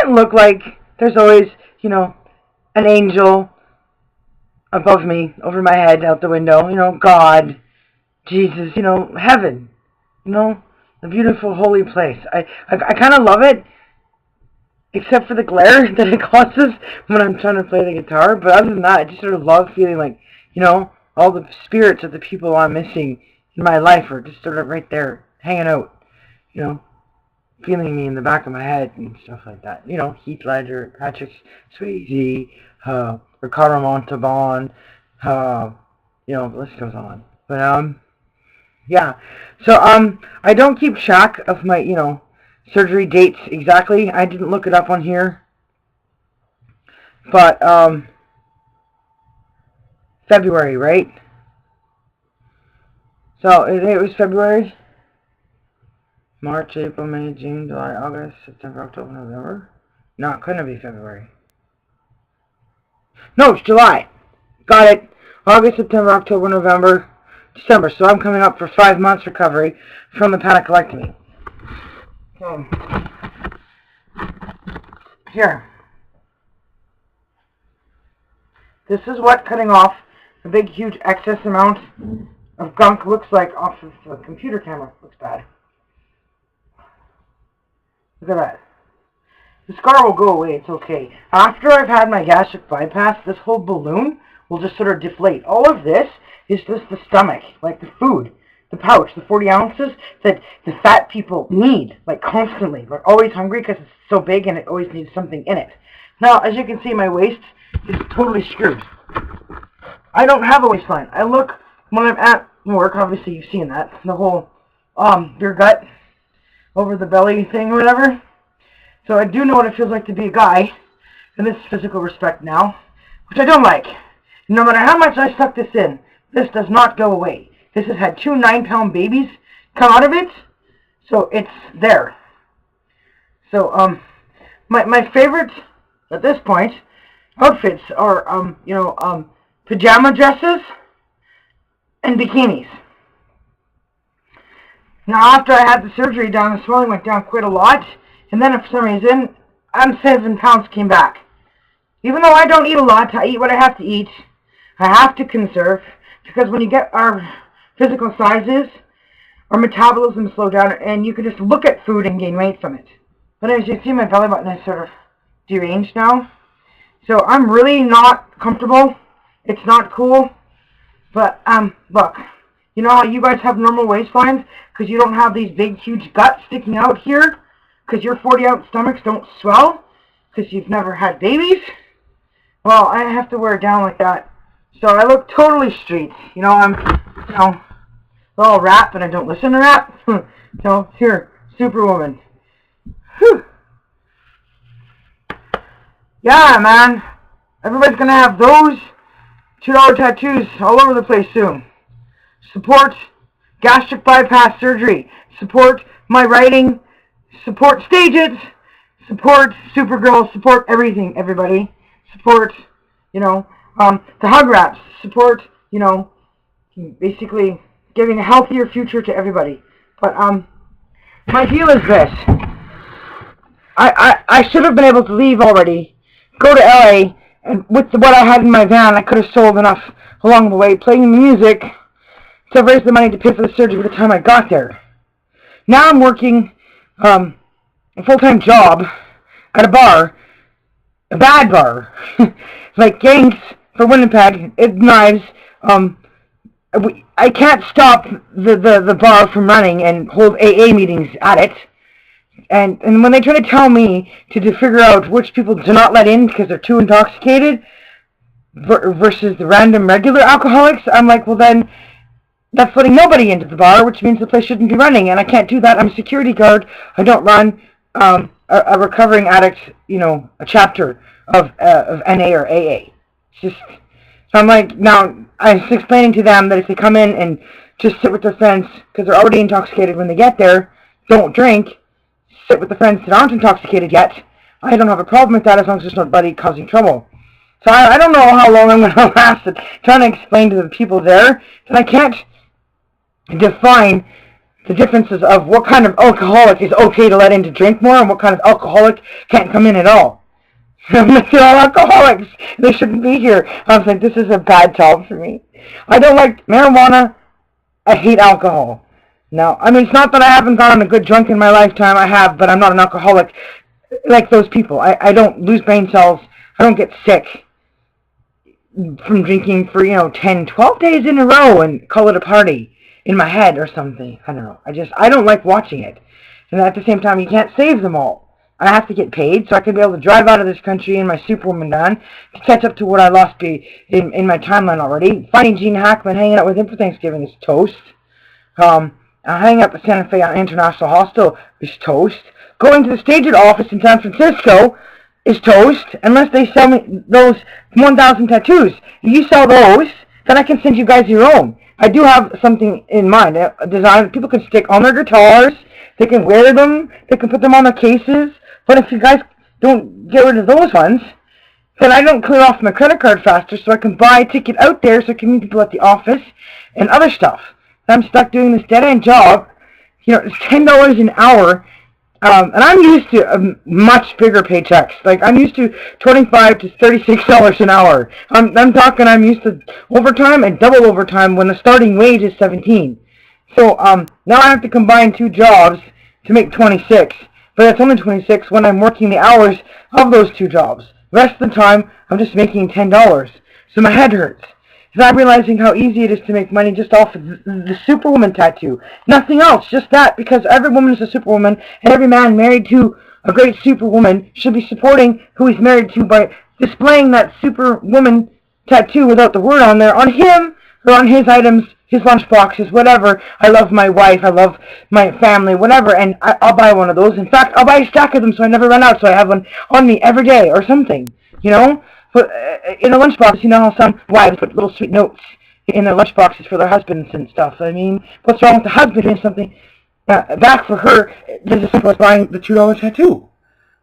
doesn't look like there's always, an angel above me, over my head, out the window, God, Jesus, heaven, the beautiful holy place. I kind of love it, except for the glare that it causes when I'm trying to play the guitar. But other than that, I just sort of love feeling like, all the spirits of the people I'm missing in my life are just sort of right there, hanging out, feeling me in the back of my head and stuff like that. Heath Ledger, Patrick Swayze, Ricardo Montalban, the list goes on. But, yeah. So, I don't keep track of my, surgery dates exactly. I didn't look it up on here. But, February, right? So, it was February? March, April, May, June, July, August, September, October, November. No, it couldn't be February. No, it's July. Got it. August, September, October, November, December. So I'm coming up for 5 months recovery from the panicolectomy. Here. This is what cutting off a big, huge excess amount of gunk looks like off of the computer camera. Looks bad. Look at that. The scar will go away. It's okay. After I've had my gastric bypass, this whole balloon will just sort of deflate. All of this is just the stomach, like the food, the pouch, the 40 ounces that the fat people need, like constantly. They're always hungry because it's so big and it always needs something in it. Now, as you can see, my waist is totally screwed. I don't have a waistline. I look, when I'm at work, obviously you've seen that, the whole your gut over the belly thing or whatever. So I do know what it feels like to be a guy in this physical respect now, which I don't like. No matter how much I suck this in, this does not go away. This has had 2 9-pound babies come out of it, so it's there. So, my favorite, at this point, outfits are, pajama dresses and bikinis. Now, after I had the surgery done, the swelling went down quite a lot, and then for some reason, 7 pounds came back. Even though I don't eat a lot, I eat what I have to eat. I have to conserve, because when you get our physical sizes, our metabolism slow down, and you can just look at food and gain weight from it. But as you see, my belly button is sort of deranged now. So I'm really not comfortable. It's not cool. But, look. You know how you guys have normal waistlines? Because you don't have these big, huge guts sticking out here? Because your 40-ounce stomachs don't swell? Because you've never had babies? Well, I have to wear it down like that. So I look totally street. I'm, all rap, and I don't listen to rap. So, here, Superwoman. Whew. Yeah, man. Everybody's going to have those $2 tattoos all over the place soon. Support gastric bypass surgery. Support my writing. Support Stages. Support Supergirl. Support everything, everybody. Support, the hug wraps. Support, basically giving a healthier future to everybody. But, my deal is this. I should have been able to leave already, go to LA, and with what I had in my van, I could have sold enough along the way, playing the music, to raise the money to pay for the surgery by the time I got there. Now I'm working a full-time job at a bar, a bad bar, like Gangs for Winnipeg, It Knives. I can't stop the bar from running and hold AA meetings at it. And when they try to tell me to figure out which people to not let in because they're too intoxicated versus the random regular alcoholics, I'm like, well then, that's letting nobody into the bar, which means the place shouldn't be running, and I can't do that. I'm a security guard. I don't run a recovering addict, a chapter of NA or AA. It's just, so I'm like, now, I'm explaining to them that if they come in and just sit with their friends, because they're already intoxicated when they get there, don't drink, sit with the friends that aren't intoxicated yet, I don't have a problem with that as long as there's nobody causing trouble. So I don't know how long I'm going to last trying to explain to the people there that I can't define the differences of what kind of alcoholic is okay to let in to drink more and what kind of alcoholic can't come in at all. They're all alcoholics. They shouldn't be here. I was like, this is a bad job for me. I don't like marijuana. I hate alcohol. No, I mean, it's not that I haven't gotten a good drunk in my lifetime. I have, but I'm not an alcoholic like those people. I don't lose brain cells. I don't get sick from drinking for, 10, 12 days in a row and call it a party in my head or something. I don't know. I don't like watching it. And at the same time, you can't save them all. I have to get paid so I can be able to drive out of this country in my Superwoman van to catch up to what I lost in my timeline already. Finding Gene Hackman, hanging out with him for Thanksgiving is toast. Hanging out at Santa Fe International Hospital is toast. Going to the Staged office in San Francisco is toast, unless they sell me those 1,000 tattoos. If you sell those, then I can send you guys your own. I do have something in mind, a design that people can stick on their guitars, they can wear them, they can put them on their cases, but if you guys don't get rid of those ones, then I don't clear off my credit card faster so I can buy a ticket out there so I can meet people at the office and other stuff. I'm stuck doing this dead-end job. It's $10 an hour. And I'm used to much bigger paychecks. Like, I'm used to $25 to $36 an hour. I'm talking I'm used to overtime and double overtime when the starting wage is $17. So, now I have to combine two jobs to make $26. But it's only $26 when I'm working the hours of those two jobs. The rest of the time, I'm just making $10. So my head hurts. Because I'm realizing how easy it is to make money just off of the Superwoman tattoo. Nothing else, just that, because every woman is a Superwoman, and every man married to a great Superwoman should be supporting who he's married to by displaying that Superwoman tattoo without the word on there on him, or on his items, his lunch boxes, whatever. I love my wife, I love my family, whatever, and I'll buy one of those. In fact, I'll buy a stack of them so I never run out, so I have one on me every day, or something, But in a lunchbox, you know how some wives put little sweet notes in their lunchboxes for their husbands and stuff. I mean, what's wrong with the husband doing something back for her? Just as simple as buying the $2 tattoo.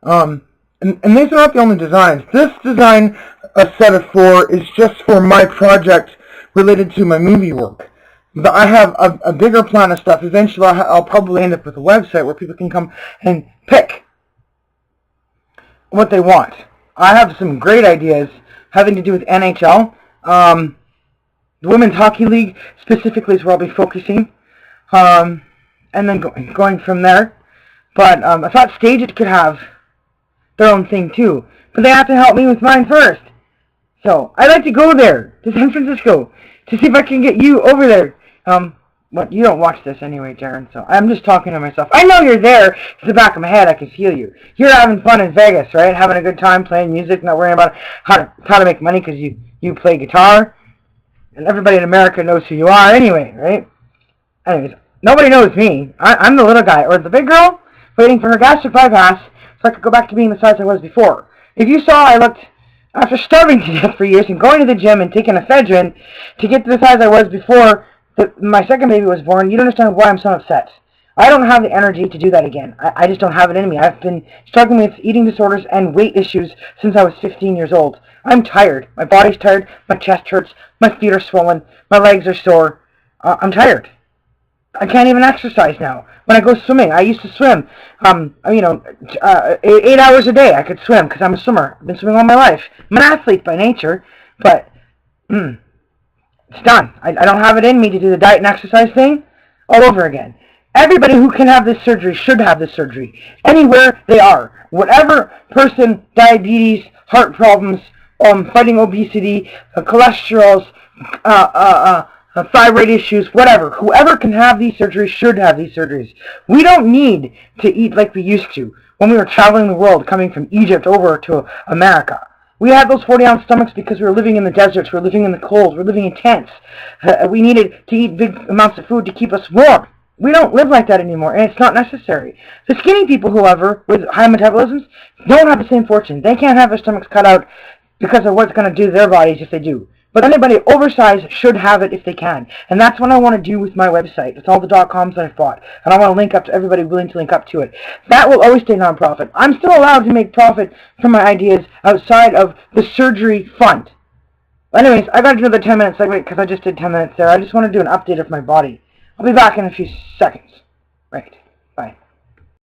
And these are not the only designs. This design, a set of 4, is just for my project related to my movie work. But I have a bigger plan of stuff. Eventually, I'll probably end up with a website where people can come and pick what they want. I have some great ideas having to do with NHL. The Women's Hockey League specifically is where I'll be focusing. And then going from there. But I thought Staged could have their own thing too. But they have to help me with mine first. So I'd like to go there, to San Francisco, to see if I can get you over there. But you don't watch this anyway, Darren, so I'm just talking to myself. I know you're there. It's the back of my head. I can feel you. You're having fun in Vegas, right? Having a good time playing music, not worrying about how to make money because you play guitar. And everybody in America knows who you are anyway, right? Anyways, nobody knows me. I'm the little guy, or the big girl, waiting for her gastric bypass so I could go back to being the size I was before. If you saw, I looked, after starving to death for years and going to the gym and taking ephedrine to get to the size I was before my second baby was born, you don't understand why I'm so upset. I don't have the energy to do that again. I just don't have it in me. I've been struggling with eating disorders and weight issues since I was 15 years old. I'm tired. My body's tired. My chest hurts. My feet are swollen. My legs are sore. I'm tired. I can't even exercise now. When I go swimming, I used to swim, 8 hours a day I could swim because I'm a swimmer. I've been swimming all my life. I'm an athlete by nature, but it's done. I don't have it in me to do the diet and exercise thing all over again. Everybody who can have this surgery should have this surgery. Anywhere they are. Whatever person, diabetes, heart problems, fighting obesity, cholesterol, thyroid issues, whatever. Whoever can have these surgeries should have these surgeries. We don't need to eat like we used to when we were traveling the world, coming from Egypt over to America. We had those 40-ounce stomachs because we were living in the deserts, we were living in the cold, we were living in tents. We needed to eat big amounts of food to keep us warm. We don't live like that anymore, and it's not necessary. The skinny people, however, with high metabolisms, don't have the same fortune. They can't have their stomachs cut out because of what's going to do to their bodies if they do. But anybody oversized should have it if they can. And that's what I want to do with my website. It's all the .coms that I've bought. And I want to link up to everybody willing to link up to it. That will always stay non-profit. I'm still allowed to make profit from my ideas outside of the surgery fund. Anyways, I got to do another 10-minute segment because I just did 10 minutes there. I just want to do an update of my body. I'll be back in a few seconds. Right.